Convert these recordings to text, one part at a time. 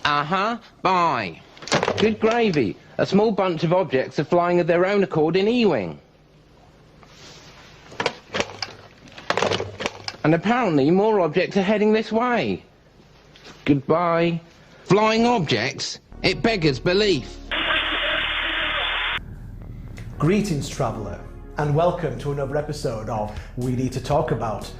Bye. Good gravy. A small bunch of objects are flying of their own accord in E-wing. And apparently more objects are heading this way. Goodbye. Flying objects? It beggars belief. Greetings, traveller, and welcome to another episode of We Need to Talk About ...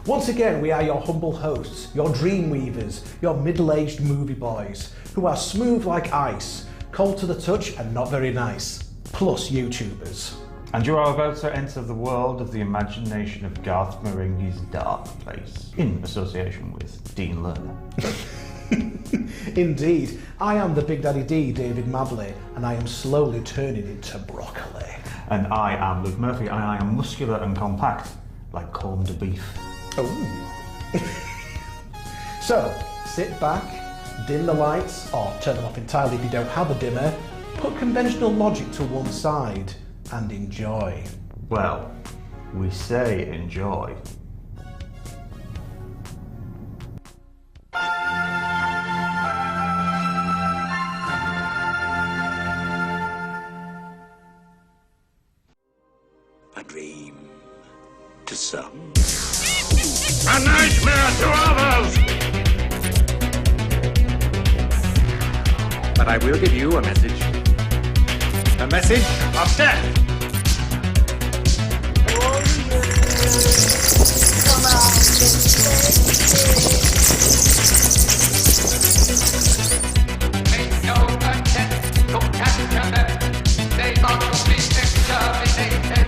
Once again, we are your humble hosts, your dream weavers, your middle-aged movie boys, who are smooth like ice, cold to the touch and not very nice, plus YouTubers. And you are about to enter the world of the imagination of Garth Marenghi's Darkplace, in association with Dean Lerner. Indeed, I am the Big Daddy D, David Mabley, and I am slowly turning into broccoli. And I am Luke Murphy, and I am muscular and compact, like corned beef. Oh. So, sit back, dim the lights, or turn them off entirely if you don't have a dimmer, put conventional logic to one side, and enjoy. Well, we say enjoy. A dream to some. A nightmare to others! But I will give you a message. A message of death! Come on, Make no attempt to capture them. They must be exterminated.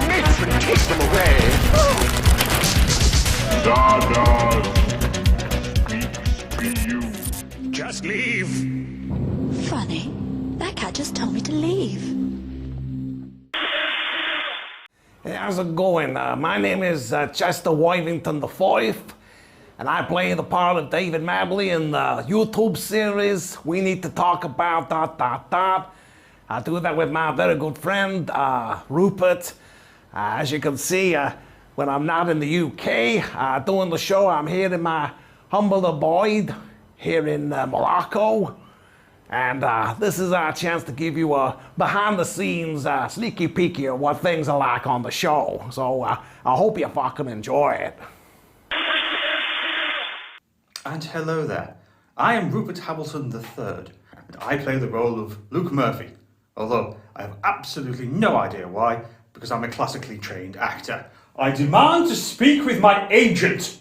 Matron, take them away! Stardust speaks to you. Just leave! Funny, that cat just told me to leave. Hey, how's it going? My name is Chester Wivington IV, and I play the part of David Mabley in the YouTube series We Need to Talk About ... I do that with my very good friend, Rupert. As you can see, when I'm not in the UK doing the show, I'm here in my humble abode here in Morocco. And this is our chance to give you a behind-the-scenes sneaky peeky of what things are like on the show. So I hope you fucking enjoy it. And hello there. I am Rupert Hamilton III, and I play the role of Luke Murphy. Although I have absolutely no idea why, because I'm a classically trained actor. I demand to speak with my agent!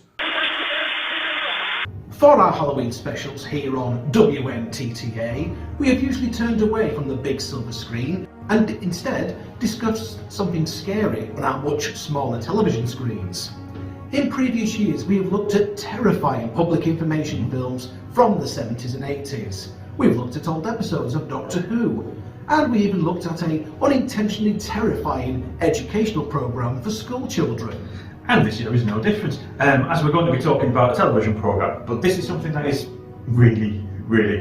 For our Halloween specials here on WNTTA, we have usually turned away from the big silver screen and instead discussed something scary on our much smaller television screens. In previous years, we have looked at terrifying public information films from the 70s and 80s. We've looked at old episodes of Doctor Who, and we even looked at an unintentionally terrifying educational programme for school children. And this year is no different, as we're going to be talking about a television programme, but this is something that is really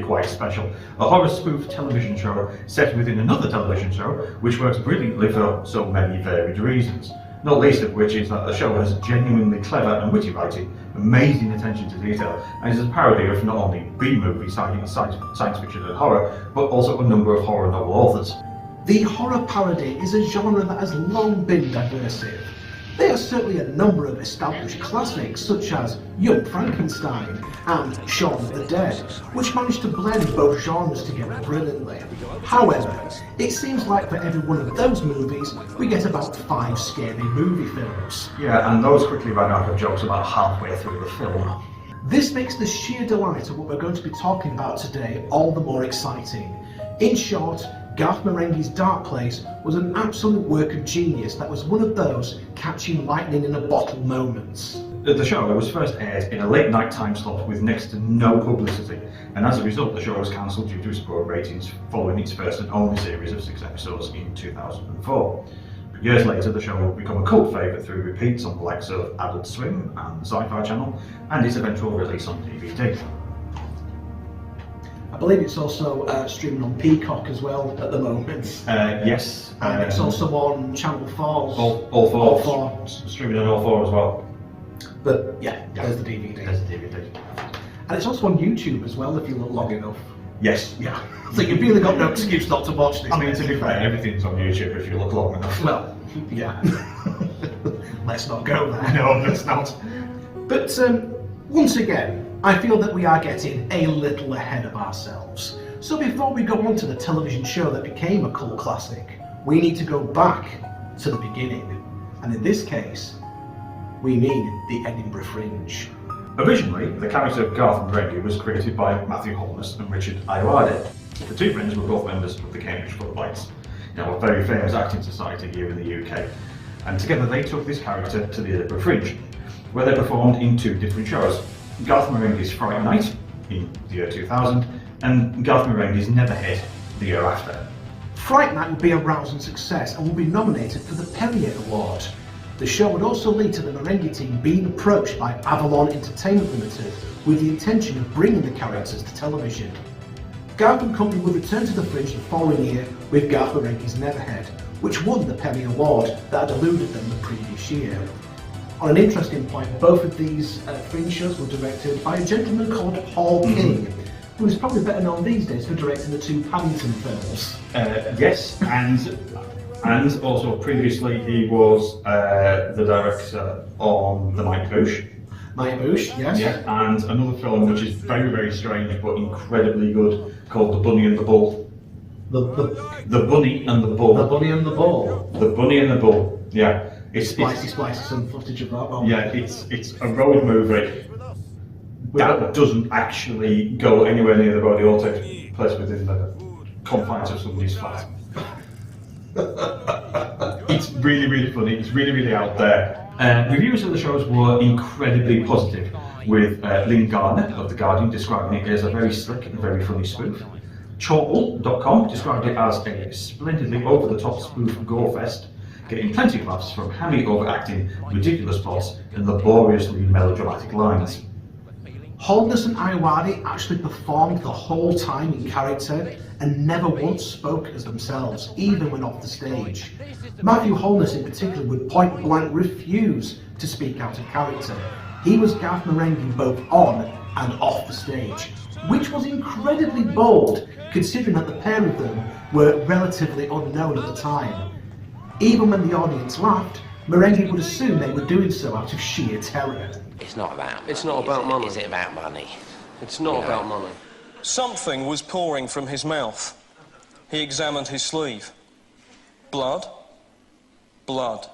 quite special. A horror spoof television show set within another television show, which works brilliantly for so many varied reasons. Not least of which is that the show has genuinely clever and witty writing, amazing attention to detail, and is a parody of not only B-movie science fiction and horror, but also a number of horror novel authors. The horror parody is a genre that has long been diversive. There are certainly a number of established classics such as Young Frankenstein and Shaun of the Dead, which managed to blend both genres together brilliantly. However, it seems like for every one of those movies, we get about 5 scary movie films. Yeah, and those quickly ran out of jokes about halfway through the film. This makes the sheer delight of what we're going to be talking about today all the more exciting. In short, Garth Marenghi's Darkplace was an absolute work of genius that was one of those catching lightning in a bottle moments. The show was first aired in a late night time slot with next to no publicity, and as a result the show was cancelled due to its poor ratings following its first and only series of 6 episodes in 2004. But years later the show would become a cult favourite through repeats on the likes of Adult Swim and the Sci-Fi Channel, and its eventual release on DVD. I believe it's also streaming on Peacock as well at the moment. Yes. And it's also on Channel 4. All four. Streaming on all 4 as well. But yeah, there's the DVD. There's the DVD. And it's also on YouTube as well if you look long enough. Yes. Yeah. So you've really got no excuse not to watch this. I mean, to be fair, everything's on YouTube if you look long enough. Well, yeah. Let's not go there. No, let's not. But once again, I feel that we are getting a little ahead of ourselves. So before we go on to the television show that became a cult classic, we need to go back to the beginning. And in this case, we mean the Edinburgh Fringe. Originally, the character of Garth Marenghi was created by Matthew Holness and Richard Ayoade. The two friends were both members of the Cambridge Footlights, now a very famous acting society here in the UK. And together they took this character to the Edinburgh Fringe, where they performed in two different shows. Garth Marenghi's Fright Night in the year 2000 and Garth Marenghi's Neverhead the year after. Fright Night would be a rousing success and would be nominated for the Perrier Award. The show would also lead to the Marenghi team being approached by Avalon Entertainment Limited with the intention of bringing the characters to television. Garth and Company would return to the Fringe the following year with Garth Marenghi's Neverhead, which won the Perrier Award that had eluded them the previous year. On an interesting point, both of these Fringe shows were directed by a gentleman called Paul King, who is probably better known these days for directing the two Paddington films. Yes, and also previously he was the director on The Night Bush. Night Bush, yes. Yeah, and another film which is very, very strange but incredibly good called The Bunny and the Bull. The Bunny and the Bull. The Bunny and the Bull. The Bunny and the Bull, yeah. It's Splicey some footage of that one. Yeah, it's a road movie that doesn't actually go anywhere near the road. It all takes place within the confines of somebody's flat. It's really, really funny. It's really, really out there. Reviews of the shows were incredibly positive, with Lynn Gardner of The Guardian describing it as a very slick and very funny spoof. Chortle.com described it as a splendidly over-the-top spoof gore-fest, getting plenty of laughs from hammy overacting, ridiculous plots, and laboriously melodramatic lines. Holness and Ayoade actually performed the whole time in character and never once spoke as themselves, even when off the stage. Matthew Holness in particular would point blank refuse to speak out of character. He was Garth Marenghi both on and off the stage, which was incredibly bold considering that the pair of them were relatively unknown at the time. Even when the audience laughed, Marenghi would assume they were doing so out of sheer terror. It's not about money. It's not about money. Is it about money? It's not about money. Something was pouring from his mouth. He examined his sleeve. Blood. Blood.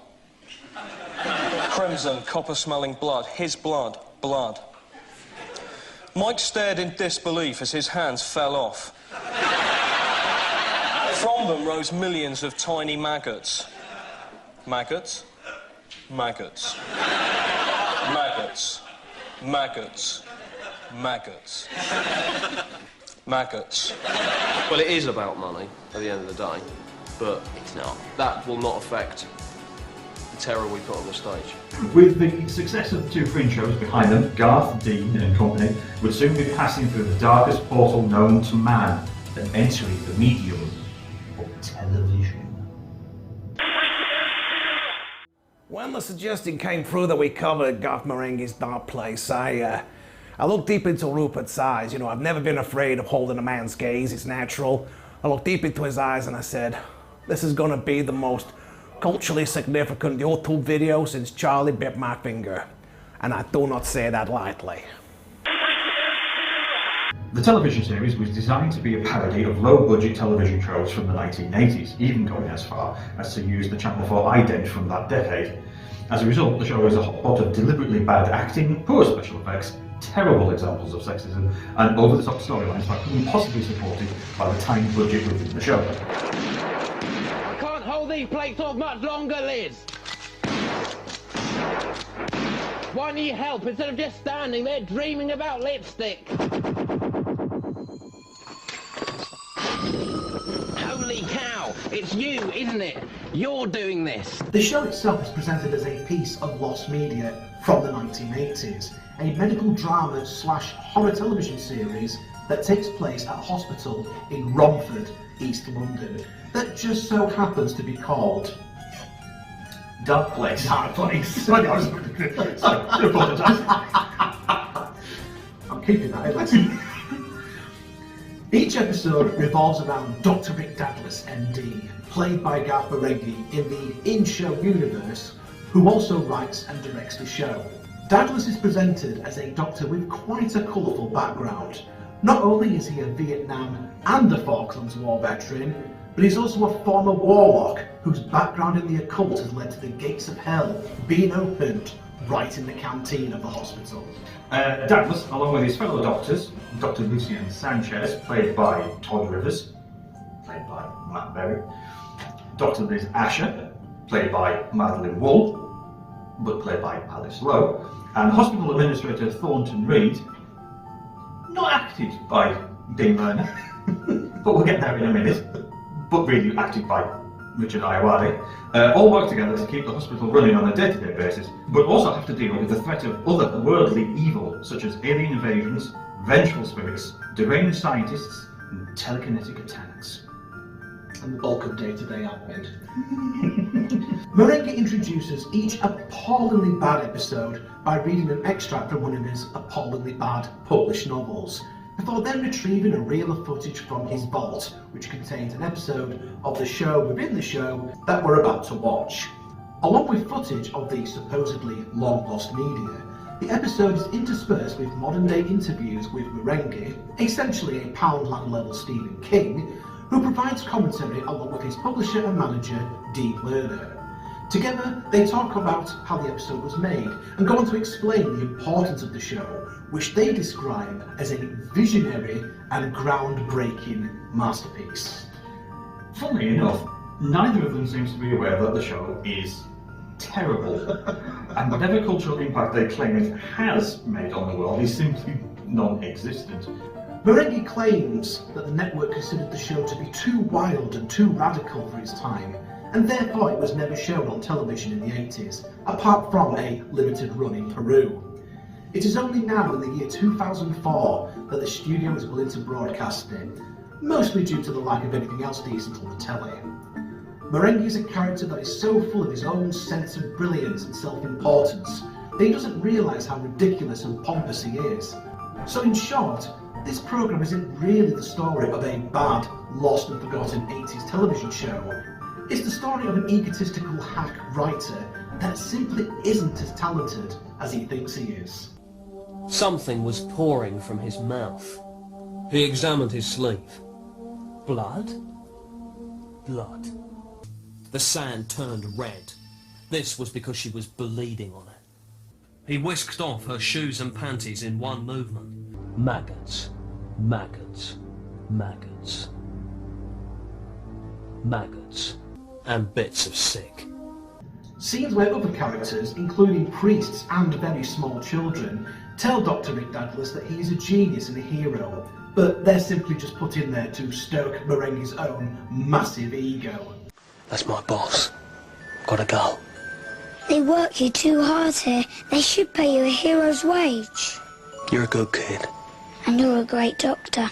Crimson, copper-smelling blood. His blood. Blood. Mike stared in disbelief as his hands fell off. From them rose millions of tiny maggots. Maggots? Maggots. Maggots. Maggots. Maggots. Maggots. Well, it is about money at the end of the day, but it's not. That will not affect the terror we put on the stage. With the success of the two Fringe shows behind them, Garth, Dean and company would soon be passing through the darkest portal known to man and entering the medium of television. When the suggestion came through that we covered Garth Marenghi's Darkplace, I looked deep into Rupert's eyes. You know, I've never been afraid of holding a man's gaze, it's natural. I looked deep into his eyes and I said, this is gonna be the most culturally significant YouTube video since Charlie bit my finger. And I do not say that lightly. The television series was designed to be a parody of low-budget television shows from the 1980s, even going as far as to use the Channel 4 ident from that decade. As a result, the show is a hotspot of deliberately bad acting, poor special effects, terrible examples of sexism, and over-the-top storylines that couldn't possibly supported by the tiny budget within the show. I can't hold these plates off much longer, Liz! Why need help instead of just standing there dreaming about lipstick? Holy cow! It's you, isn't it? You're doing this. The show itself is presented as a piece of lost media from the 1980s, a medical drama / horror television series that takes place at a hospital in Romford, East London, that just so happens to be called Darkplace. Darkplace. Sorry, I apologise. I'm keeping that in, listen. Each episode revolves around Dr. Rick Douglas, MD, played by Garth Marenghi in the in-show universe, who also writes and directs the show. Douglas is presented as a doctor with quite a colourful background. Not only is he a Vietnam and a Falklands War veteran, but he's also a former warlock whose background in the occult has led to the gates of hell being opened right in the canteen of the hospital. Douglas, along with his fellow doctors, Dr. Lucien Sanchez, played by Todd Rivers, played by Matt Berry, Dr. Liz Asher, played by Madeline Wool, but played by Alice Lowe, and Hospital Administrator Thornton Reed, not acted by Dean Lerner, but we'll get there in a minute, but really acted by Richard Iowade, all work together to keep the hospital running on a day-to-day basis, but also have to deal with the threat of other worldly evil, such as alien invasions, vengeful spirits, deranged scientists, and telekinetic attacks. And the bulk of day-to-day admin. Marenghi introduces each appallingly bad episode by reading an extract from one of his appallingly bad published novels, before then retrieving a reel of footage from his vault, which contains an episode of the show within the show that we're about to watch. Along with footage of the supposedly long-lost media, the episode is interspersed with modern-day interviews with Marenghi, essentially a Poundland-level Stephen King, who provides commentary along with his publisher and manager, Dean Lerner. Together, they talk about how the episode was made and go on to explain the importance of the show, which they describe as a visionary and groundbreaking masterpiece. Funnily enough, neither of them seems to be aware that the show is terrible, and whatever cultural impact they claim it has made on the world is simply non-existent. Marenghi claims that the network considered the show to be too wild and too radical for its time, and therefore it was never shown on television in the 80s, apart from a limited run in Peru. It is only now in the year 2004 that the studio is willing to broadcast it, mostly due to the lack of anything else decent on the telly. Marenghi is a character that is so full of his own sense of brilliance and self-importance that he doesn't realise how ridiculous and pompous he is. So in short, this programme isn't really the story of a bad, lost and forgotten 80s television show. It's the story of an egotistical hack writer that simply isn't as talented as he thinks he is. Something was pouring from his mouth. He examined his sleeve. Blood? Blood. The sand turned red. This was because she was bleeding on it. He whisked off her shoes and panties in one movement. Maggots. Maggots. Maggots. Maggots. And bits of sick. Scenes where other characters, including priests and very small children, tell Dr. Rick Douglas that he is a genius and a hero, but they're simply just put in there to stoke Marenghi's own massive ego. That's my boss. Gotta go. They work you too hard here. They should pay you a hero's wage. You're a good kid. And you're a great doctor.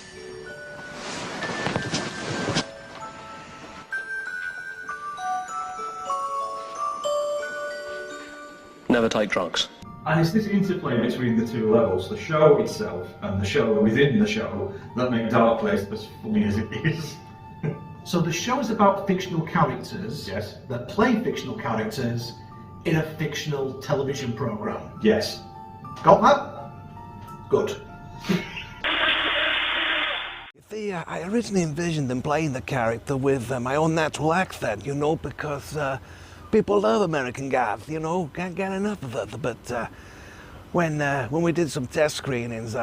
Never take drugs. And it's this interplay between the two levels, the show itself and the show within the show, that make Darkplace as funny as it is. So the show is about fictional characters that play fictional characters in a fictional television programme. Yes. Got that? Good. See, I originally envisioned them playing the character with my own natural accent, you know, because people love American Gods, you know, can't get enough of it. But when we did some test screenings,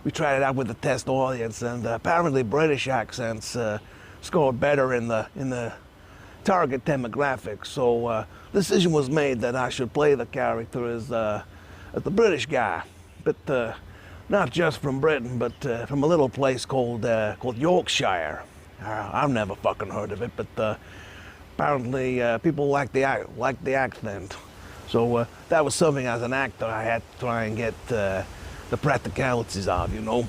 we tried it out with the test audience, and apparently British accents scored better in the target demographic. So the decision was made that I should play the character as the British guy, but not just from Britain, but from a little place called Yorkshire. I've never fucking heard of it, but apparently people like the accent. So that was something as an actor I had to try and get the practicalities of, you know.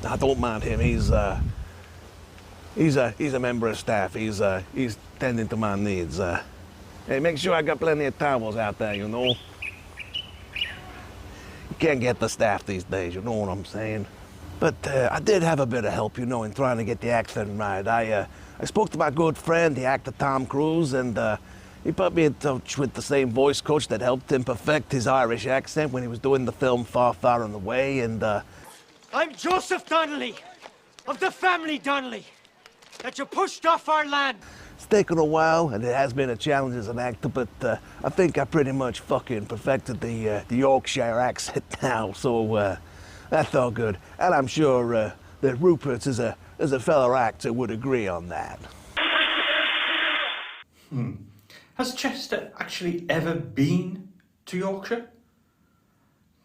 I don't mind him. He's He's a member of staff. He's tending to my needs. Hey, make sure I got plenty of towels out there, you know. You can't get the staff these days, you know what I'm saying? But I did have a bit of help, you know, in trying to get the accent right. I spoke to my good friend, the actor Tom Cruise, and he put me in touch with the same voice coach that helped him perfect his Irish accent when he was doing the film Far, Far and Away, and I'm Joseph Donnelly, of the family Donnelly, that you pushed off our land. it's taken a while, and it has been a challenge as an actor, but I think I pretty much fucking perfected the Yorkshire accent now, so that's all good. And I'm sure that Rupert, as a fellow actor, would agree on that. Has Chester actually ever been to Yorkshire?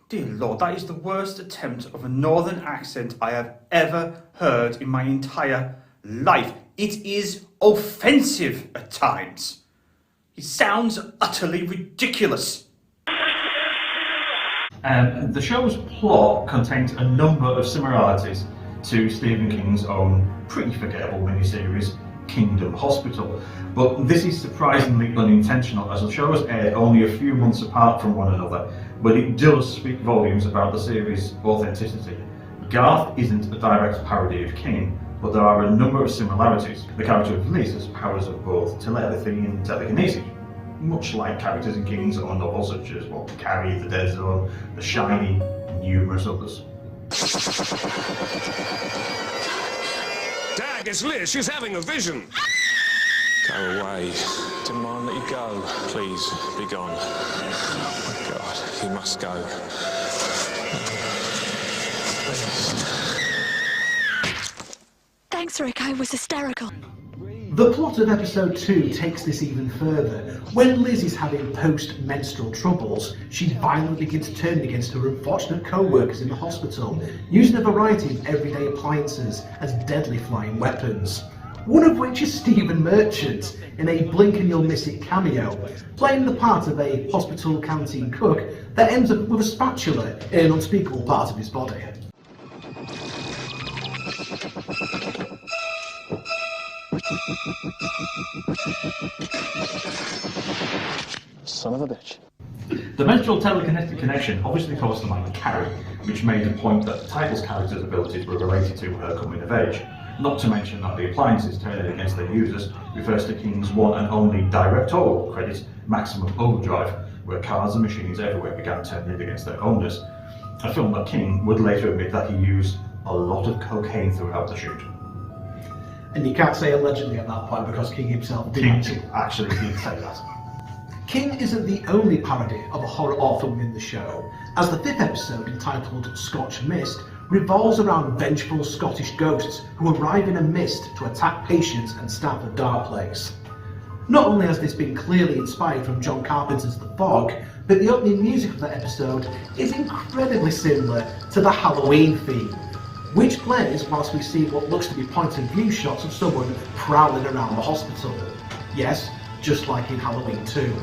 Dear Lord, that is the worst attempt of a northern accent I have ever heard in my entire life. It is offensive at times. It sounds utterly ridiculous. The show's plot contains a number of similarities to Stephen King's own pretty forgettable miniseries, Kingdom Hospital. But this is surprisingly unintentional, as the shows aired only a few months apart from one another, but it does speak volumes about the series' authenticity. Garth isn't a direct parody of King, but there are a number of similarities. The character of Liz has powers of both telepathy and telekinesis, much like characters in King's own novels such as Carrie, The Dead Zone, The Shining, and numerous others. Dag, it's Liz. She's having a vision. Go away. Didn't mind let you go. Please, be gone. Oh my God, you must go. Thanks, Rick. I was hysterical. The plot of episode 2 takes this even further. When Liz is having post-menstrual troubles, she violently begins turning against her unfortunate co-workers in the hospital, using a variety of everyday appliances as deadly flying weapons. One of which is Stephen Merchant, in a blink and you'll miss it cameo, playing the part of a hospital canteen cook that ends up with a spatula in an unspeakable part of his body. Son of a bitch. The menstrual telekinetic connection obviously caused the mind Carrie, which made the point that the title's character's abilities were related to her coming of age. Not to mention that the appliances turning against their users refers to King's one and only directorial credit, Maximum Overdrive, where cars and machines everywhere began turning against their owners. A film that King would later admit that he used a lot of cocaine throughout the shoot. And you can't say allegedly at that point because King himself did actually did say that. King isn't the only parody of a horror author within the show, as the 5th episode, entitled Scotch Mist, revolves around vengeful Scottish ghosts who arrive in a mist to attack patients and staff of Darkplace. Not only has this been clearly inspired from John Carpenter's The Fog, but the opening music of that episode is incredibly similar to the Halloween theme, which plays whilst we see what looks to be point-of-view shots of someone prowling around the hospital. Yes, just like in Halloween 2.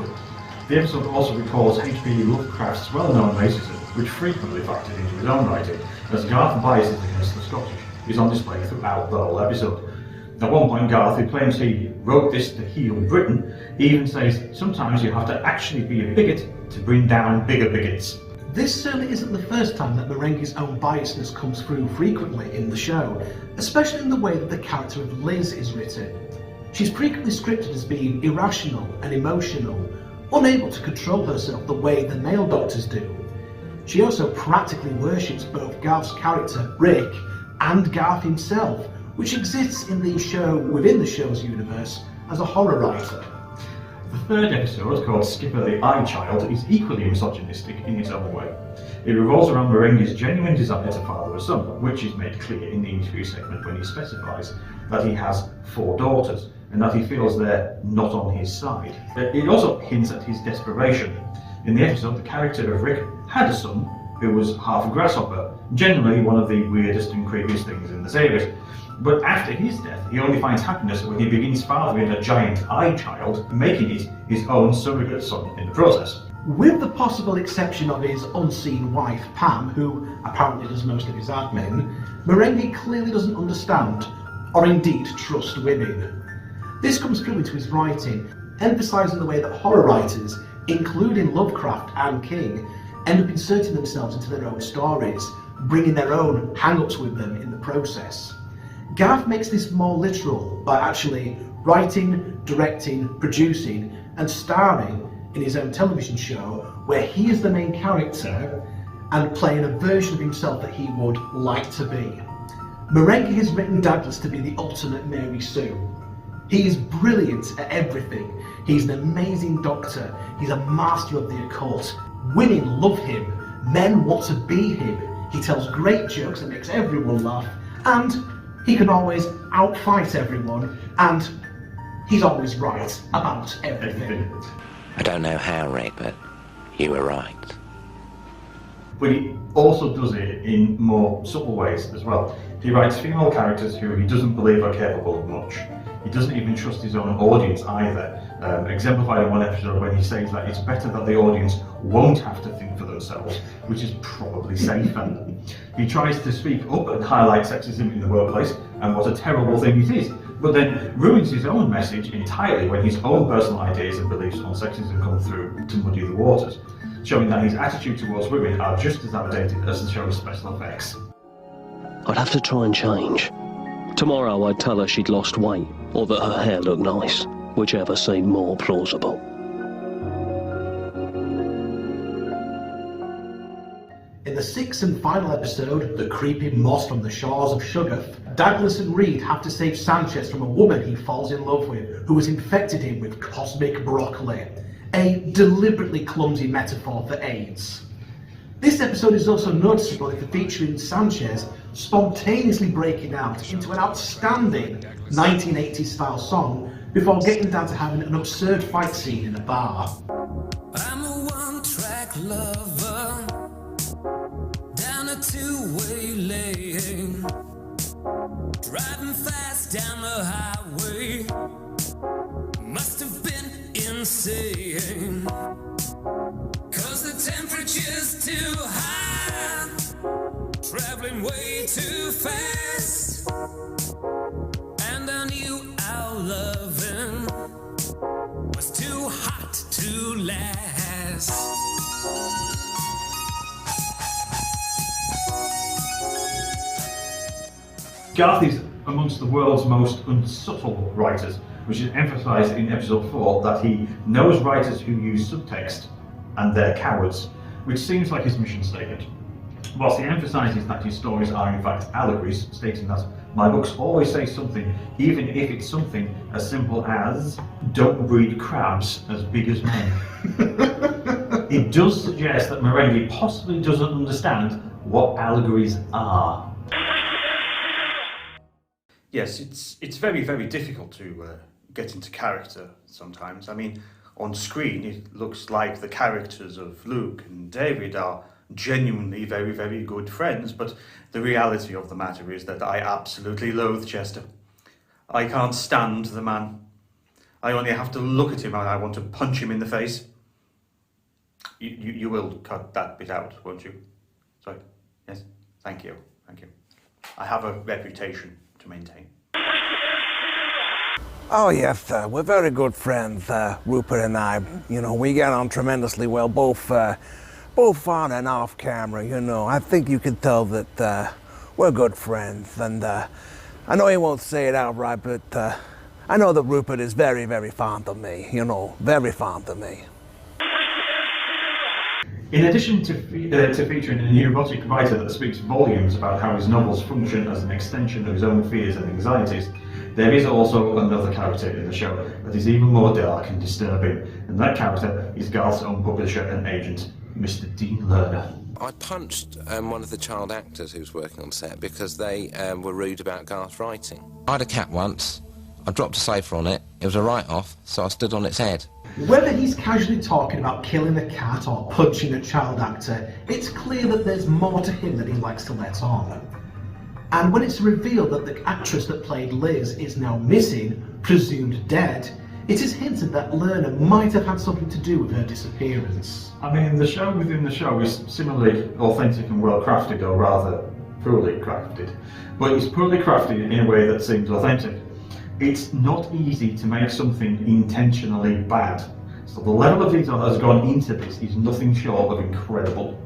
The episode also recalls H.P. Lovecraft's well-known racism, which frequently factored into his own writing, as Garth's biases against the Scottish is on display throughout the whole episode. At one point, Garth, who claims he wrote this to heal Britain, even says sometimes you have to actually be a bigot to bring down bigger bigots. This certainly isn't the first time that Marenghi's own biasness comes through frequently in the show, especially in the way that the character of Liz is written. She's frequently scripted as being irrational and emotional, unable to control herself the way the male doctors do. She also practically worships both Garth's character, Rick, and Garth himself, which exists in the show within the show's universe as a horror writer. The 3rd episode, called Skipper the Eye Child, is equally misogynistic in its own way. It revolves around Marenghi's genuine desire to father a son, which is made clear in the interview segment when he specifies that he has 4 daughters, and that he feels they're not on his side. It also hints at his desperation. In the episode, the character of Rick had a son who was half a grasshopper, generally one of the weirdest and creepiest things in the series. But after his death, he only finds happiness when he begins fathering a giant eye child, making it his own surrogate son in the process. With the possible exception of his unseen wife, Pam, who apparently does most of his admin, Marenghi clearly doesn't understand, or indeed trust women. This comes through into his writing, emphasising the way that horror writers, including Lovecraft and King, end up inserting themselves into their own stories, bringing their own hang-ups with them in the process. Garth makes this more literal by actually writing, directing, producing and starring in his own television show where he is the main character and playing a version of himself that he would like to be. Marenghi has written Douglas to be the ultimate Mary Sue. He is brilliant at everything. He's an amazing doctor. He's a master of the occult. Women love him. Men want to be him. He tells great jokes and makes everyone laugh. And he can always outfight everyone. And he's always right about everything. I don't know how, Rick, but you were right. But he also does it in more subtle ways as well. He writes female characters who he doesn't believe are capable of much. He doesn't even trust his own audience either, exemplified in one episode when he says that it's better that the audience won't have to think for themselves, which is probably safer. He tries to speak up and highlight sexism in the workplace and what a terrible thing it is, but then ruins his own message entirely when his own personal ideas and beliefs on sexism come through to muddy the waters, showing that his attitude towards women are just as outdated as the show's special effects. I'd have to try and change. Tomorrow I'd tell her she'd lost weight, or that her hair looked nice, whichever seemed more plausible. In the sixth and final episode, The Creeping Moss from the Shores of Shuggoth, Douglas and Reed have to save Sanchez from a woman he falls in love with, who has infected him with cosmic broccoli, a deliberately clumsy metaphor for AIDS. This episode is also noticeable for featuring Sanchez spontaneously breaking out into an outstanding 1980s style song before getting down to having an absurd fight scene in a bar. I'm a one-track lover, down a two-way lane, driving fast down the highway, must have been insane, 'cause the temperature's too high, traveling way too fast, and I knew our loving was too hot to last. Garth is amongst the world's most unsubtle writers, which is emphasised in episode 4 that he knows writers who use subtext and they're cowards, which seems like his mission statement. Whilst he emphasises that his stories are in fact allegories, stating that my books always say something, even if it's something as simple as don't breed crabs as big as men. It does suggest that Marenghi possibly doesn't understand what allegories are. Yes, it's very, very difficult to get into character sometimes. I mean, on screen it looks like the characters of Luke and David are genuinely very, very good friends, but the reality of the matter is that I absolutely loathe Chester. I can't stand the man. I only have to look at him and I want to punch him in the face. You will cut that bit out, won't you? Sorry. Yes? Thank you. Thank you. I have a reputation to maintain. Oh yes, we're very good friends, Rupert and I. You know, we get on tremendously well, both on and off camera, you know. I think you can tell that we're good friends, and I know he won't say it outright, but I know that Rupert is very, very fond of me, you know, very fond of me. In addition to featuring a neurotic writer that speaks volumes about how his novels function as an extension of his own fears and anxieties, there is also another character in the show that is even more dark and disturbing, and that character is Garth's own publisher and agent, Mr. Dean Lerner. I punched one of the child actors who was working on set because they were rude about Garth's writing. I had a cat once, I dropped a sofa on it, it was a write-off, so I stood on its head. Whether he's casually talking about killing a cat or punching a child actor, it's clear that there's more to him than he likes to let on. And when it's revealed that the actress that played Liz is now missing, presumed dead, it is hinted that Lerner might have had something to do with her disappearance. I mean, the show within the show is similarly authentic and well crafted, or rather poorly crafted, but it's poorly crafted in a way that seems authentic. It's not easy to make something intentionally bad, so the level of detail that has gone into this is nothing short of incredible.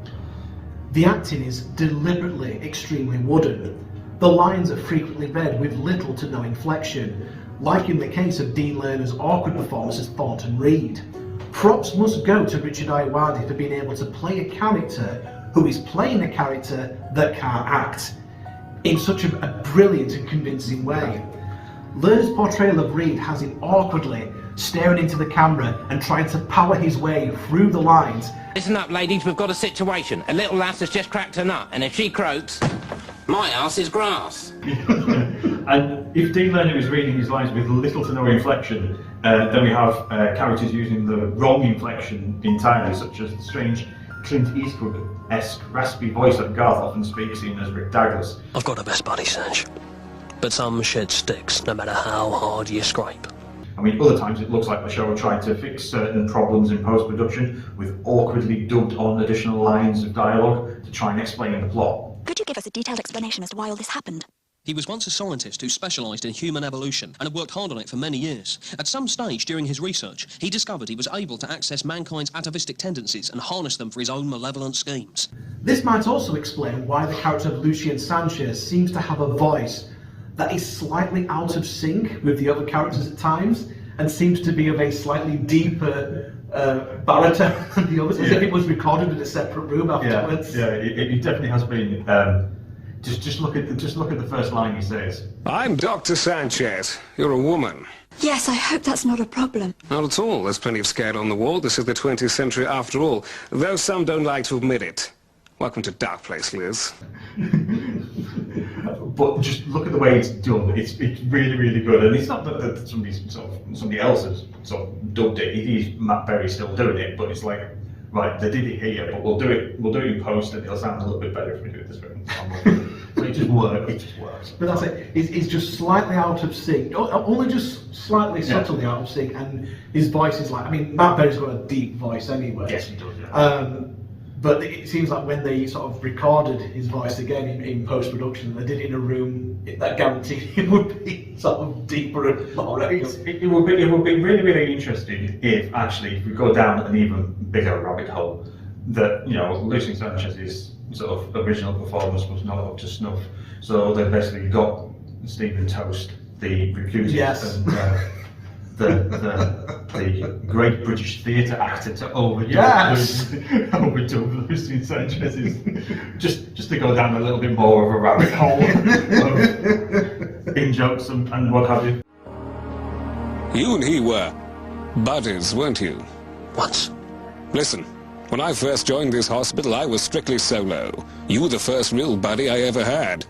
The acting is deliberately extremely wooden. The lines are frequently read with little to no inflection, like in the case of Dean Lerner's awkward performance as Thornton Reed. Props must go to Richard Ayoade for being able to play a character who is playing a character that can't act in such a brilliant and convincing way. Lerner's portrayal of Reed has him awkwardly staring into the camera and trying to power his way through the lines. Listen up, ladies, we've got a situation. A little lass has just cracked her nut, and if she croaks, my arse is grass. And if Dean Lerner is reading his lines with little to no inflection, then we have characters using the wrong inflection entirely, such as the strange Clint Eastwood-esque raspy voice that Garth often speaks in as Rick Douglas. I've got a best buddy, Sanch, but some shit sticks no matter how hard you scrape. I mean, other times it looks like the show are trying to fix certain problems in post-production with awkwardly dubbed on additional lines of dialogue to try and explain the plot. Could you give us a detailed explanation as to why all this happened? He was once a scientist who specialised in human evolution and had worked hard on it for many years. At some stage during his research, he discovered he was able to access mankind's atavistic tendencies and harness them for his own malevolent schemes. This might also explain why the character of Lucien Sanchez seems to have a voice that is slightly out of sync with the other characters at times, and seems to be of a slightly deeper baritone than the others, as if it was recorded in a separate room afterwards. Yeah, it definitely has been. Just look at the first line he says. I'm Dr. Sanchez. You're a woman. Yes, I hope that's not a problem. Not at all. There's plenty of scare on the wall. This is the 20th century after all, though some don't like to admit it. Welcome to Darkplace, Liz. But just look at the way it's done. It's really, really good, and it's not that somebody else has sort of dubbed it. It is Matt Berry still doing it, but it's like, right, they did it here, but we'll do it in post, and it'll sound a little bit better if we do it this way. So it just works. But that's it. It's just slightly out of sync, only just slightly subtly out of sync, and his voice is like, I mean, Matt Berry's got a deep voice anyway. Yes, he does. Yeah. But it seems like when they sort of recorded his voice again in post-production, they did it in a room that guaranteed it would be sort of deeper and more raised. It would be really, really interesting if actually we go down an even bigger rabbit hole. That, you know, Lucien Sanchez's sort of original performance was not up to snuff. So they basically got Stephen Toast, the reputed the great British theatre actor, to overdub Lucien Sanchez's, just to go down a little bit more of a rabbit hole of in-jokes and what have you. You and he were buddies, weren't you? Once. Listen, when I first joined this hospital, I was strictly solo. You were the first real buddy I ever had.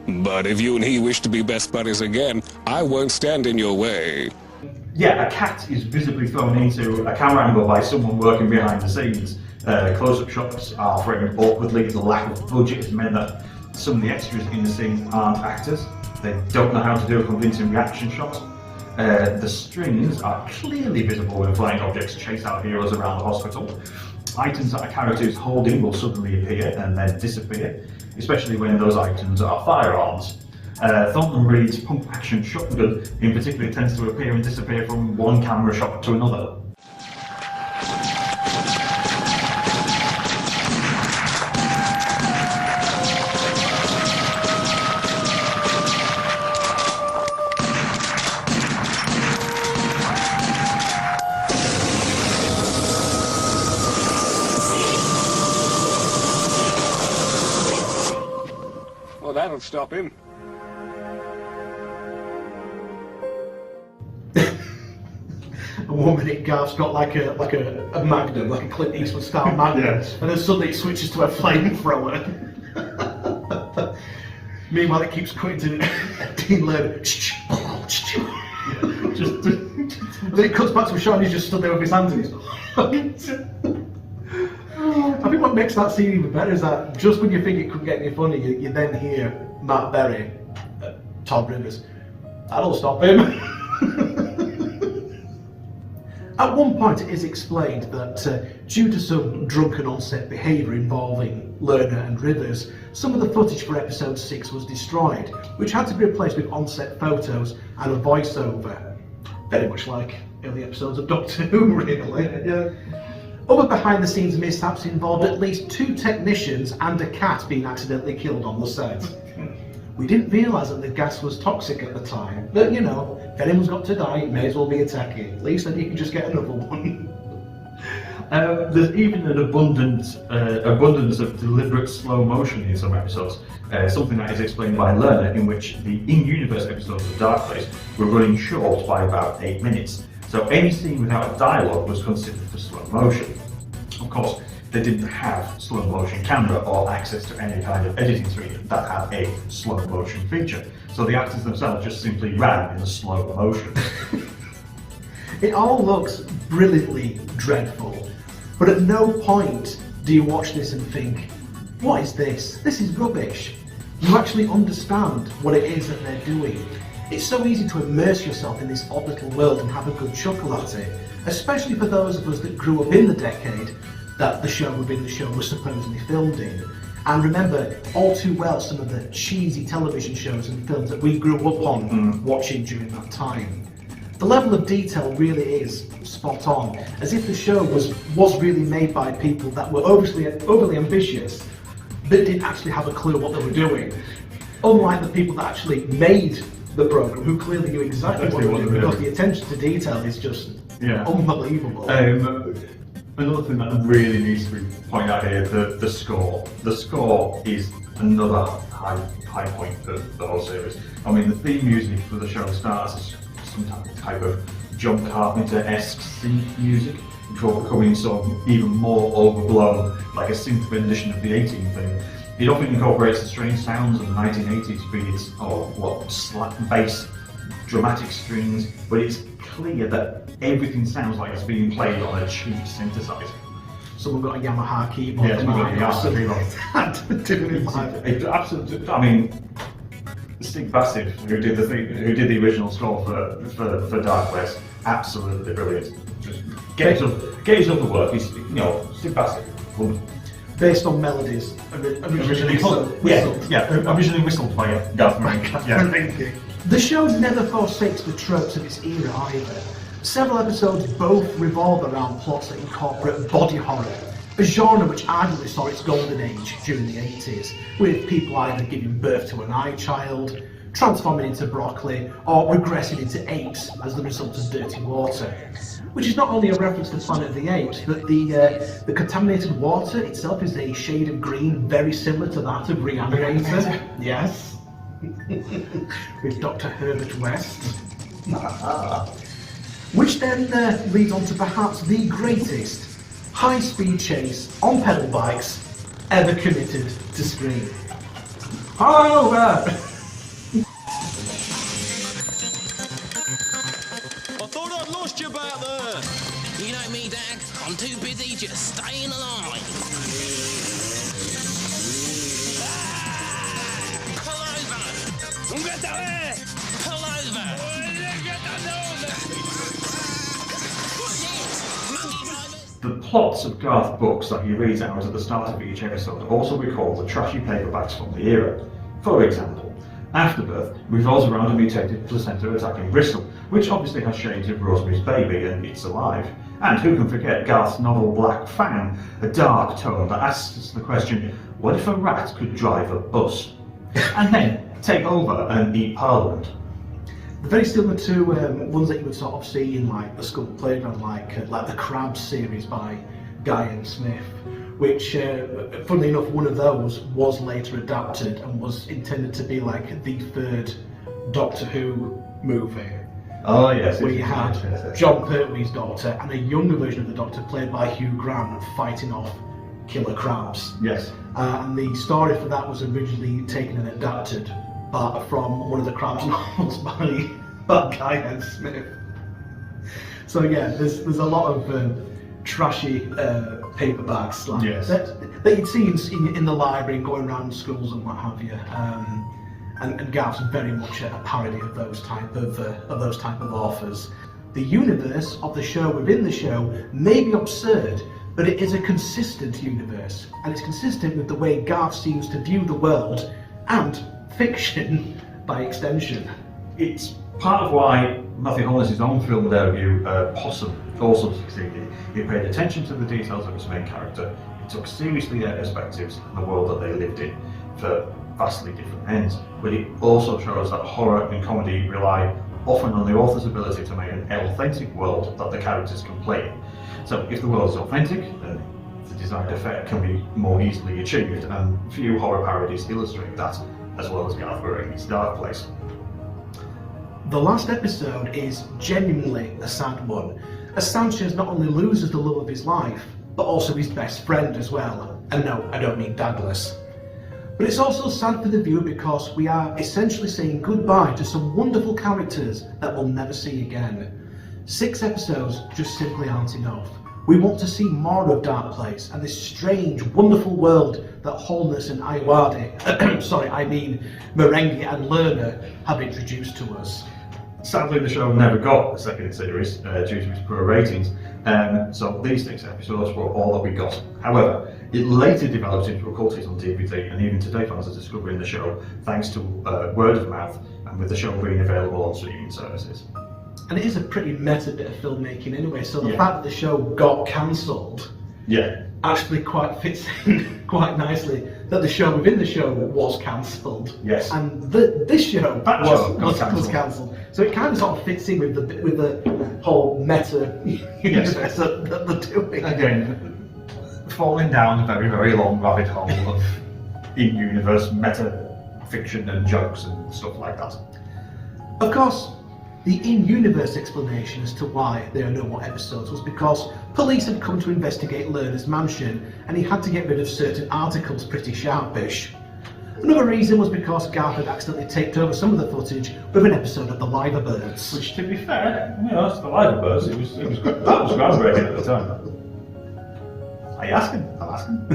But if you and he wish to be best buddies again, I won't stand in your way. Yeah, a cat is visibly thrown into a camera angle by someone working behind the scenes. Close-up shots are framed awkwardly. The lack of budget has meant that some of the extras in the scene aren't actors. They don't know how to do a convincing reaction shot. The strings are clearly visible when flying objects chase our heroes around the hospital. Items that a character is holding will suddenly appear and then disappear, especially when those items are firearms. Thornton Reed's pump-action shotgun in particular tends to appear and disappear from one camera shot to another. Well, that'll stop him. One minute Garth's got like a magnum, like a Clint Eastwood style magnum, and then suddenly it switches to a flamethrower. Meanwhile, it keeps cutting to Dean Lerner. Then it cuts back to a shot and he's just stood there with his hands in his pockets. I think what makes that scene even better is that just when you think it couldn't get any funny, you then hear Matt Berry, Todd Rivers. That'll stop him. At one point it is explained that due to some drunken on-set behaviour involving Lerner and Rivers, some of the footage for episode 6 was destroyed, which had to be replaced with on-set photos and a voiceover. Very much like early episodes of Doctor Who, really. Yeah. Other behind-the-scenes mishaps involved at least 2 technicians and a cat being accidentally killed on the set. We didn't realise that the gas was toxic at the time, but you know, if anyone's got to die, it may as well be a techie. At least then you can just get another one. There's even an abundance of deliberate slow motion in some episodes, something that is explained by Lerner, in which the in-universe episodes of Darkplace were running short by about 8 minutes. So any scene without a dialogue was considered for slow motion. Of course, they didn't have slow motion camera or access to any kind of editing suite that had a slow motion feature. So the actors themselves just simply ran in a slow motion. It all looks brilliantly dreadful, but at no point do you watch this and think, what is this? This is rubbish. You actually understand what it is that they're doing. It's so easy to immerse yourself in this odd little world and have a good chuckle at it, especially for those of us that grew up in the decade that the show within the show was supposedly filmed in. And remember all too well some of the cheesy television shows and films that we grew up on watching during that time. The level of detail really is spot on, as if the show was really made by people that were overly ambitious, but didn't actually have a clue what they were doing. Unlike the people that actually made the programme, who clearly knew exactly what they were doing, because the attention to detail is just unbelievable. Another thing that really needs to be pointed out here, the score. The score is another high point of the whole series. I mean, the theme music for the show starts as some type of John Carpenter-esque synth music, before becoming sort of even more overblown, like a synth rendition of the 18 thing. It often incorporates the strange sounds of the 1980s, be it slap bass, dramatic strings, but it's clear that everything sounds like it's being played on a cheap synthesizer. Someone got a Yamaha keyboard. Yeah, someone got a Yamaha keyboard. Absolutely. I mean, Stig Bassett, who did the original score for Darkplace, absolutely brilliant. Just get his other work. He's, Stig Bassett. Based on melodies, originally whistled by Garth Marenghi. The show never forsakes the tropes of its era either. Several episodes both revolve around plots that incorporate body horror, a genre which arguably saw its golden age during the 80s, with people either giving birth to an eye child, transforming into broccoli, or regressing into apes as the result of dirty water. Which is not only a reference to Planet of the Apes, but the contaminated water itself is a shade of green very similar to that of Reanimator. Yes. With Dr. Herbert West. Which then leads on to perhaps the greatest high-speed chase on pedal bikes ever committed to screen. Oeuvre! Lost you back there. You know me, Dad. I'm too busy just staying alive. Pull over. Pull over. The plots of Garth books that he reads out at the start of each episode also recall the trashy paperbacks from the era. For example, Afterbirth revolves around a mutated placenta attacking Bristol, which obviously has shades of Rosemary's Baby and It's Alive. And who can forget Garth's novel Black Fang, a dark tone that asks us the question, what if a rat could drive a bus? And then take over and eat Parliament. Very similar to ones that you would sort of see in like the Skull Playground, like the Crabs series by Guy and Smith, which, funnily enough, one of those was later adapted and was intended to be like the third Doctor Who movie. Oh yes. Where you had John Pertwee's Doctor and a younger version of the Doctor played by Hugh Grant fighting off killer crabs. Yes. And the story for that was originally taken and adapted from one of the Crabs novels by Guy and Smith. So yeah, there's a lot of trashy paperbacks like that you'd see in the library and going around schools and what have you. And Garth's very much a parody of those type of authors. The universe of the show within the show may be absurd, but it is a consistent universe, and it's consistent with the way Garth seems to view the world, and fiction by extension. It's part of why Matthew Holness's own film debut, Possum, also succeeded. He paid attention to the details of his main character, he took seriously their perspectives and the world that they lived in for vastly different ends, but it also shows that horror and comedy rely often on the author's ability to make an authentic world that the characters can play in. So if the world is authentic, then the desired effect can be more easily achieved, and few horror parodies illustrate that, as well as Garth Marenghi's Darkplace. The last episode is genuinely a sad one, as Sanchez not only loses the love of his life, but also his best friend as well. And no, I don't mean Douglas. But it's also sad for the viewer because we are essentially saying goodbye to some wonderful characters that we'll never see again. 6 episodes just simply aren't enough. We want to see more of Darkplace and this strange, wonderful world that Holness and Marenghi and Lerner have introduced to us. Sadly, the show never got a second series due to its poor ratings, so these 6 episodes were all that we got. However, it later developed into a cultist on DVD, and even today fans are discovering the show thanks to word of mouth, and with the show being available on streaming services. And it is a pretty meta bit of filmmaking anyway, so the fact that the show got cancelled actually quite fits in quite nicely that the show within the show was cancelled. Yes. And this show was cancelled. So it kind of sort of fits in with the whole meta universe that they're doing. Again, falling down a very, very long rabbit hole of in-universe meta fiction and jokes and stuff like that. Of course, the in-universe explanation as to why there are no more episodes was because police had come to investigate Lerner's mansion and he had to get rid of certain articles pretty sharpish. Another reason was because Garth had accidentally taped over some of the footage with an episode of The Liver Birds. Which, to be fair, it's The Liver Birds, that was groundbreaking at the time. Are you asking? I'm asking.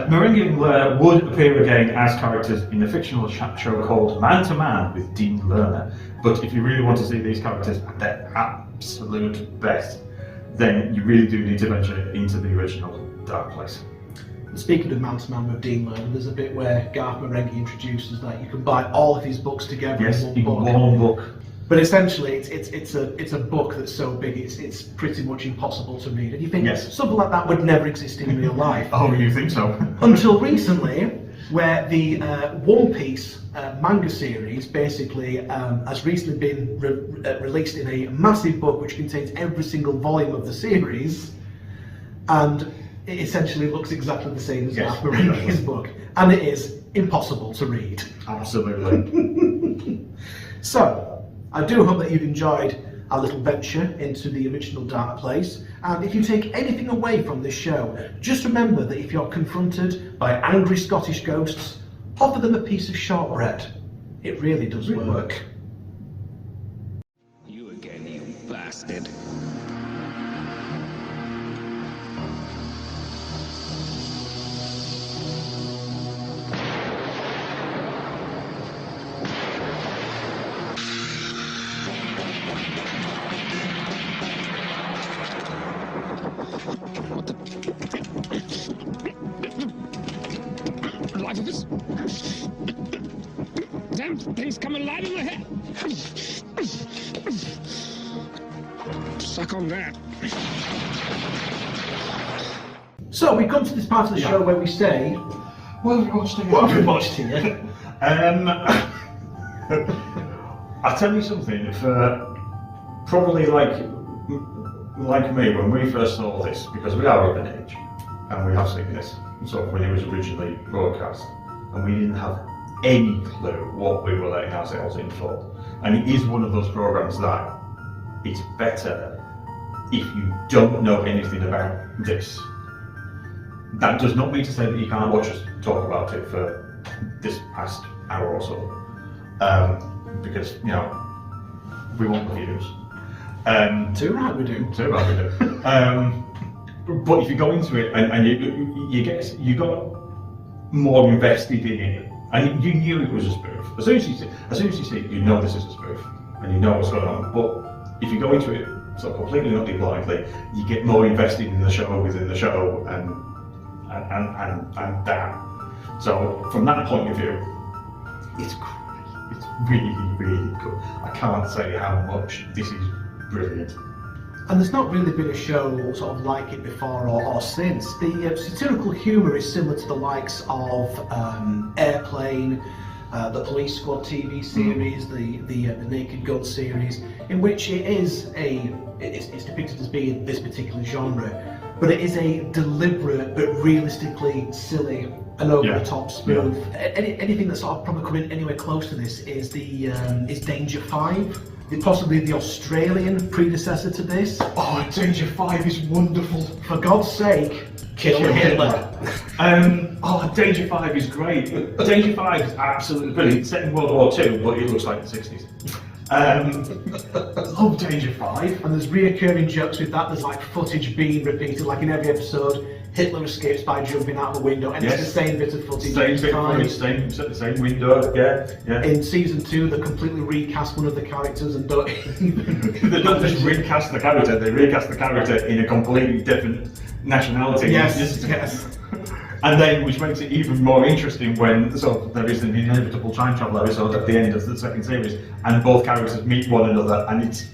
Marenghi and Lerner would appear again as characters in the fictional show called Man to Man with Dean Lerner. But if you really want to see these characters at their absolute best, then you really do need to venture into the original Darkplace. Speaking of Man to Man with Dean Lerner, there's a bit where Garth Marenghi introduces that you can buy all of his books together in one book. But essentially, it's a book that's so big it's pretty much impossible to read. And you think something like that would never exist in real life. Oh, you think so? Until recently, where the One Piece manga series basically has recently been released in a massive book which contains every single volume of the series, and it essentially looks exactly the same as Garth Marenghi's book, and it is impossible to read. Absolutely. So, I do hope that you've enjoyed our little venture into the original Darkplace, and if you take anything away from this show, just remember that if you're confronted by angry Scottish ghosts, offer them a piece of shortbread. It really does work. You again, you bastard. Life of us. Damn things come alive in my head. Suck on that. So we come to this part of the show where we say, what have we watched here? What have we watched here? I'll tell you something, for probably like me, when we first saw this, because we are of an age, and we have seen this, sort of when it was originally broadcast, and we didn't have any clue what we were letting ourselves in for. And it is one of those programs that it's better if you don't know anything about this. That does not mean to say that you can't watch us talk about it for this past hour or so, because, you know, we want the views. Too right we do. Too right we do. But if you go into it and you got more invested in it, and you knew it was a spoof. As soon as you see it, you know this is a spoof, and you know what's going on. But if you go into it sort of completely not blindly, you get more invested in the show within the show and that. So from that point of view, it's great. It's really, really good. I can't say how much this is brilliant. And there's not really been a show sort of like it before or since. The satirical humour is similar to the likes of Airplane, the Police Squad TV series, the Naked Gun series, in which it's depicted as being this particular genre, but it is a deliberate but realistically silly and over-the-top spoof. Anything that's sort of probably coming anywhere close to this is Danger 5. Possibly the Australian predecessor to this. Oh, Danger 5 is wonderful. For God's sake, kill Hitler. Danger 5 is great. Danger 5 is absolutely brilliant. It's set in World War II, but it looks like the 60s. Love Danger 5. And there's reoccurring jokes with that. There's like footage being repeated, like in every episode. Hitler escapes by jumping out the window, and it's the same bit of footage. Same window, yeah. In season 2, they completely recast one of the characters and don't. They don't just recast the character; they recast the character in a completely different nationality. Yes. And then, which makes it even more interesting when there is an inevitable time travel episode at the end of the second series, and both characters meet one another, and it's.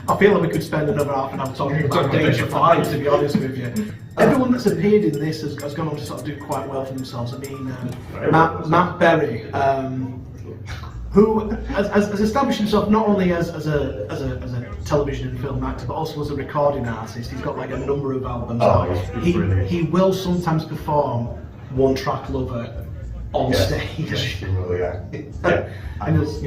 I feel like we could spend another half an hour talking about Danger 5, to be honest with you. Everyone that's appeared in this has gone on to sort of do quite well for themselves. I mean, Matt Berry, who has established himself not only as a television and film actor, but also as a recording artist. He's got like a number of albums out. He will sometimes perform One Track Lover on stage. Yes, he will, And it's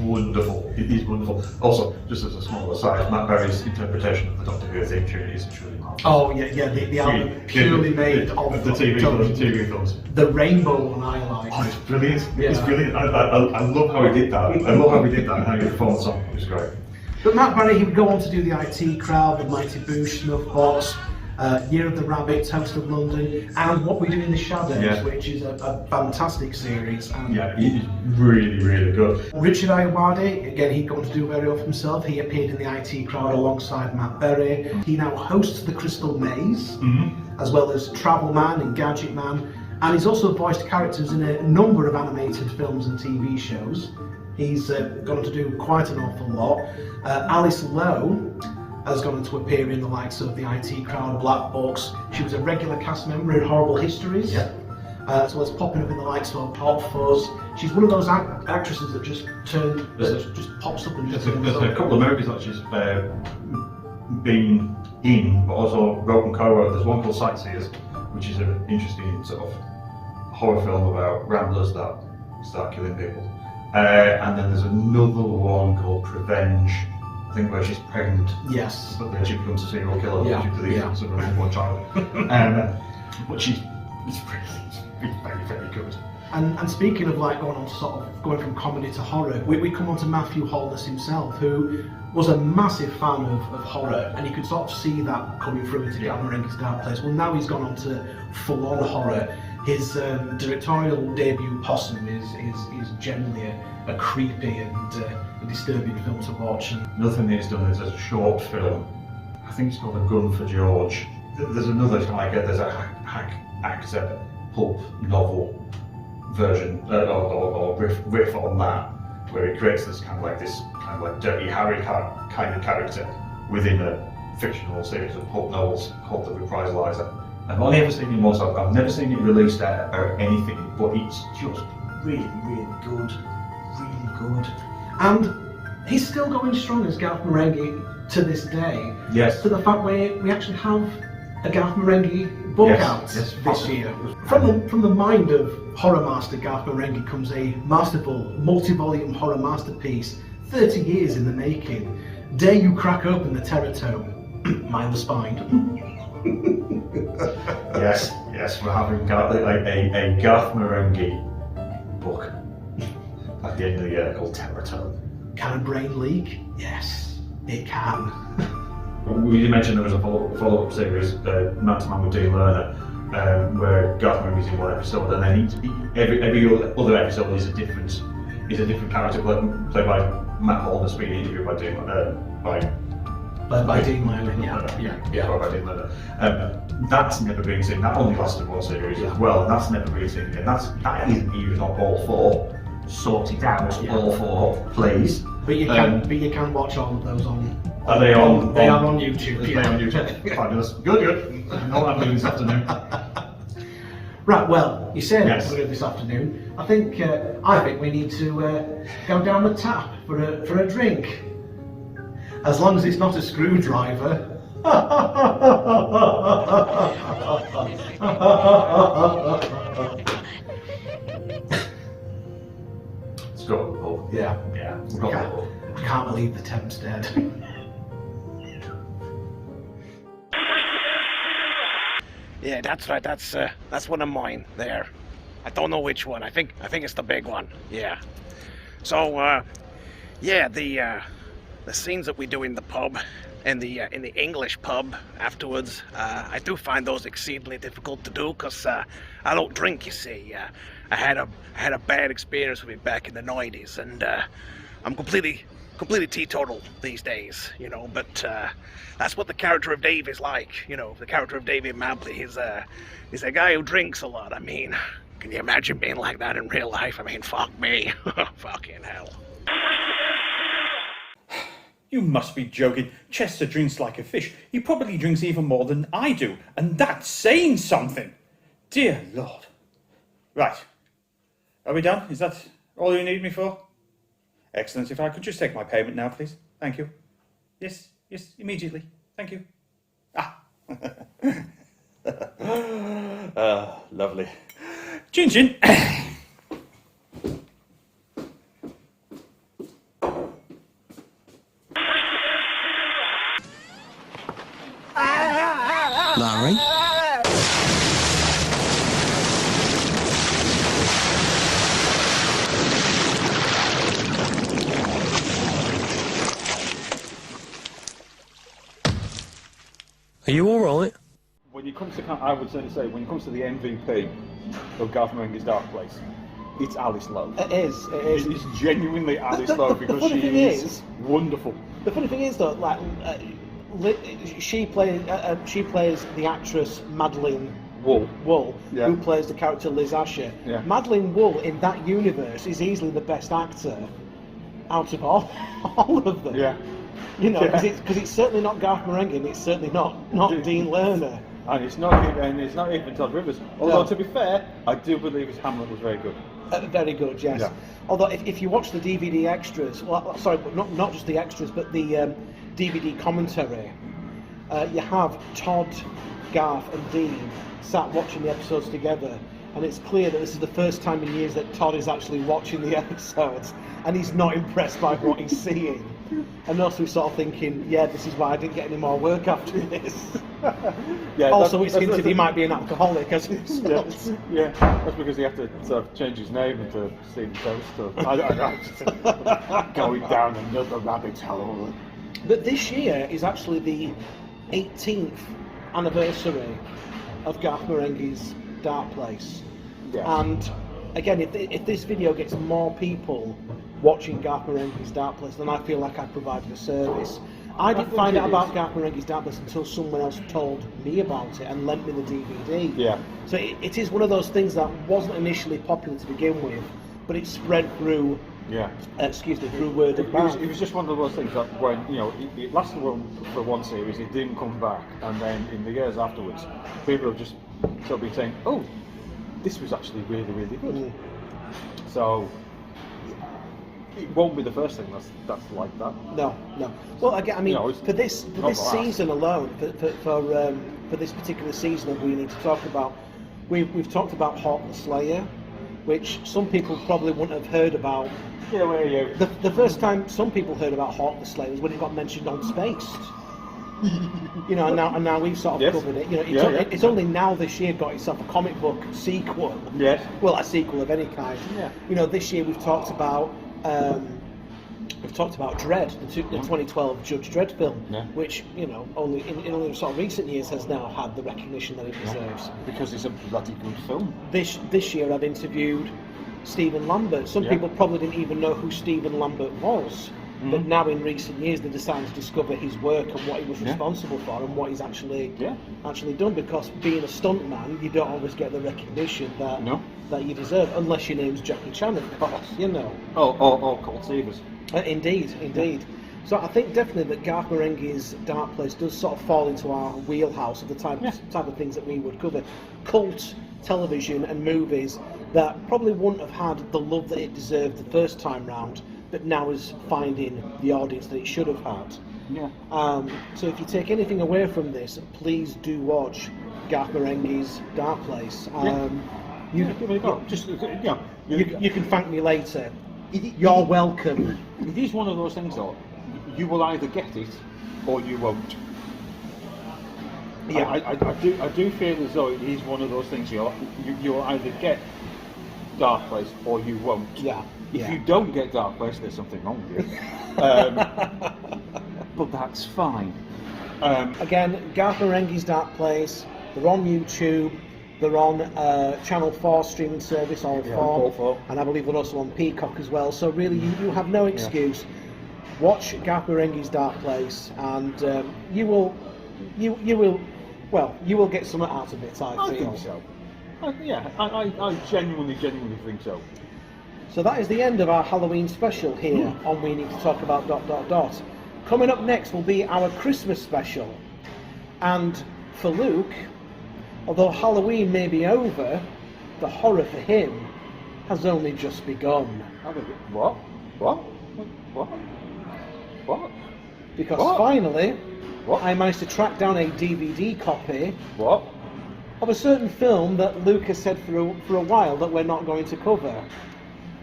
wonderful. It is wonderful. Also, just as a small aside, Matt Berry's interpretation of the Doctor Who theme tune is truly marvellous. Oh yeah, the album purely made of the TV films. The Rainbow one I like. Oh, it's brilliant. It's brilliant. I love how he did that. I love how he did that and how he performed the song. It was great. But Matt Berry, he would go on to do the IT Crowd, the Mighty Boosh, Snuffbox, Year of the Rabbit, Toast of London, and What We Do in the Shadows, which is a fantastic series. And it is really, really good. Richard Ayoade, again, he'd gone to do very well for himself. He appeared in the IT Crowd alongside Matt Berry. He now hosts The Crystal Maze, as well as Travel Man and Gadget Man, and he's also voiced characters in a number of animated films and TV shows. He's gone on to do quite an awful lot. Alice Lowe has gone on to appear in the likes of the IT Crowd, Black Box. She was a regular cast member in Horrible Histories, as well as popping up in the likes of Hot Fuzz. She's one of those actresses that just pops up and just. There's a couple of movies that she's been in, but also wrote and co-wrote. There's one called Sightseers, which is an interesting sort of horror film about ramblers that start killing people. And then there's another one called Revenge, I think, where she's pregnant. Yes. But then she becomes a serial killer due to the illness of her unborn child. But it's very, very good. And speaking of like going on to sort of going from comedy to horror, we come on to Matthew Holness himself, who was a massive fan of horror, and you could sort of see that coming through into Garth Marenghi's Darkplace. Well, now he's gone on to full-on horror. His directorial debut, Possum, is generally a creepy and disturbing film to watch. Another thing that he's done is a short film. I think it's called A Gun for George. There's another there's a hack actor pulp novel version or riff on that, where he creates this kind of like Dirty Harry kind of character within a fictional series of pulp novels called The Reprisalizer. I've only ever seen him once. I've never seen it released or anything, but it's just really, really good. Really good. And he's still going strong as Garth Marenghi to this day. Yes. To the fact where we actually have a Garth Marenghi book out this year. From the mind of horror master Garth Marenghi comes a masterful, multi-volume horror masterpiece, 30 years in the making. Dare You Crack Open the Terror Tome. Mind the Spine. yes, we're having a Garth Marenghi book at the end of the year called Terror Tome. Can a brain leak? Yes, it can. We mentioned there was a follow-up series, Man to Man with Dean Lerner, where Garth Marenghi's in one episode, and then every other episode is a different is a different character played by Matt Hall that's been interviewed by Dean by Dean Lerner, by Dean Lerner. That's never been seen. That only lasted one series as well. That's never been seen again. That isn't even on all 4 sorted out. All 4 plays. But you can watch all of those on. Are they on? They are on YouTube. They on YouTube. Fabulous. Good. I know what I'm doing this afternoon. Right. Well, you said Yes. we're doing this afternoon. I think we need to go down the tap for a drink. As long as it's not a screwdriver. Let's go. Oh, yeah. I can't believe the temp's dead. Yeah, that's right. That's one of mine there. I don't know which one. I think it's the big one. Yeah. So the scenes that we do in the pub, in the English pub afterwards, I do find those exceedingly difficult to do because I don't drink. You see, I had a bad experience with it back in the 90s, and I'm completely teetotal these days, you know. But that's what the character of Dave is like, you know. The character of David Mabley, he's a guy who drinks a lot. I mean, can you imagine being like that in real life? I mean, fuck me, fucking hell. You must be joking. Chester drinks like a fish. He probably drinks even more than I do, and that's saying something. Dear Lord. Right. Are we done? Is that all you need me for? Excellent. If I could just take my payment now, please. Thank you. Yes, immediately. Thank you. Lovely. Chin. Larry? Are you alright? When it comes to, I would certainly say, when it comes to the MVP of Garth Marenghi's Darkplace, it's Alice Lowe. It is. It's genuinely Alice Lowe because she is wonderful. The funny thing is though, like she plays the actress Madeline Wool, who plays the character Liz Asher. Yeah. Madeline Wool in that universe is easily the best actor out of all of them. Yeah. You know, because it's certainly not Garth Marenghi, and it's certainly not Dean Lerner. And it's not even Todd Rivers. Although to be fair, I do believe his Hamlet was very good. Very good, yes. Yeah. Although if you watch the DVD extras, but not just the extras, but the DVD commentary, you have Todd, Garth and Dean sat watching the episodes together, and it's clear that this is the first time in years that Todd is actually watching the episodes, and he's not impressed by what he's seeing. And also he's sort of thinking, yeah, this is why I didn't get any more work after this. Also, it's hinted he might be an alcoholic, as well. Yeah, that's because he had to sort of change his name into Stephen Toast. I don't going down another rabbit hole. But this year is actually the 18th anniversary of Garth Marenghi's Darkplace. Yes. And again, if this video gets more people watching Garth Marenghi's Darkplace, then I feel like I provided a service. I didn't find out about Garth Marenghi's Darkplace until someone else told me about it and lent me the DVD. Yeah. So it is one of those things that wasn't initially popular to begin with, but it spread through. Yeah. Through word of mouth. It was just one of those things that when it lasted for one series, it didn't come back, and then in the years afterwards, people have just sort of been saying, "Oh, this was actually really, really good." Mm. So it won't be the first thing that's like that. No. Well, again, I mean, for this season alone, for this particular season that we need to talk about, we've talked about Hawk the Slayer, which some people probably wouldn't have heard about. Yeah, where are you? The first time some people heard about Hawk the Slayer was when it got mentioned on Spaced. You know, and now we've sort of covered it. You know, it's only now this year got itself a comic book sequel. Yes. Well, a sequel of any kind. Yeah. You know, this year we've talked about Dredd, the 2012 Judge Dredd film, which, you know, only in sort of recent years has now had the recognition that it deserves. Because it's a bloody good film. This year I've interviewed Stephen Lambert. Some people probably didn't even know who Stephen Lambert was, but now in recent years they decided to discover his work and what he was responsible for and what he's actually done. Because being a stuntman, you don't always get the recognition that you deserve, unless your name's Jackie Chan, of course. You know. Or Colt Savers. Indeed. So I think definitely that Garth Marenghi's Darkplace does sort of fall into our wheelhouse of the type of things that we would cover. Cult television and movies that probably wouldn't have had the love that it deserved the first time round, but now is finding the audience that it should have had. So if you take anything away from this, please do watch Garth Marenghi's Darkplace. You can thank me later. You're welcome. It is one of those things, though. You will either get it or you won't. Yeah, I do feel as though it is one of those things. You'll either get Darkplace or you won't. If you don't get Darkplace, there's something wrong with you. But that's fine. Again, Garth Marenghi's Darkplace. They're on YouTube. They're on Channel 4 streaming service, all four, and I believe they're also on Peacock as well. So really, you have no excuse. Watch Garth Marenghi's Darkplace, and you will get something out of it. I feel. Think so. I genuinely think so. So that is the end of our Halloween special here on We Need to Talk About ... Coming up next will be our Christmas special, and for Luke, although Halloween may be over, the horror for him has only just begun. What? Because finally, I managed to track down a DVD copy of a certain film that Luke has said for a while that we're not going to cover.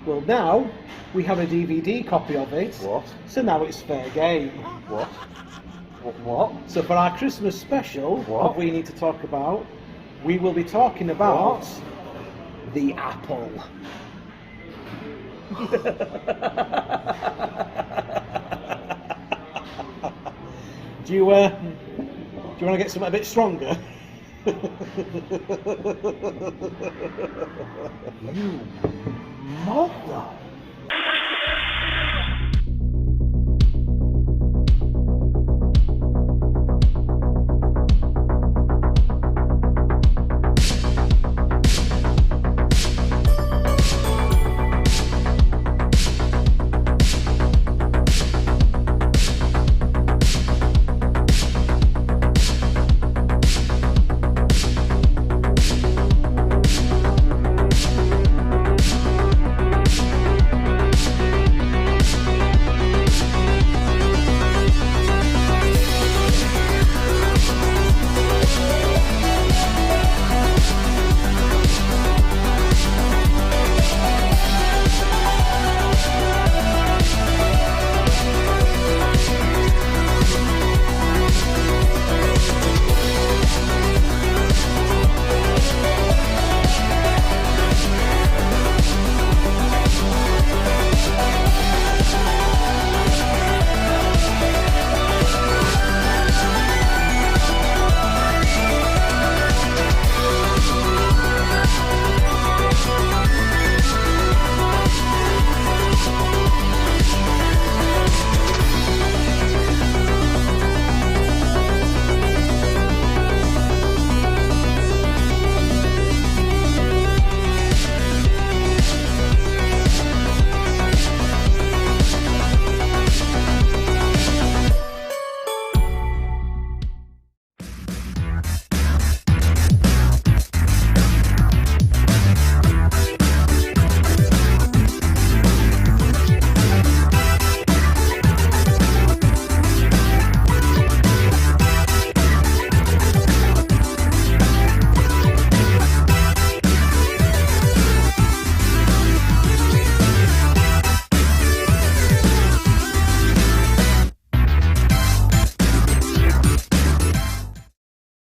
Well, now we have a DVD copy of it. So now it's fair game. What? So for our Christmas special of We Need to Talk About, we will be talking about the apple. Do you want to get something a bit stronger? You mother!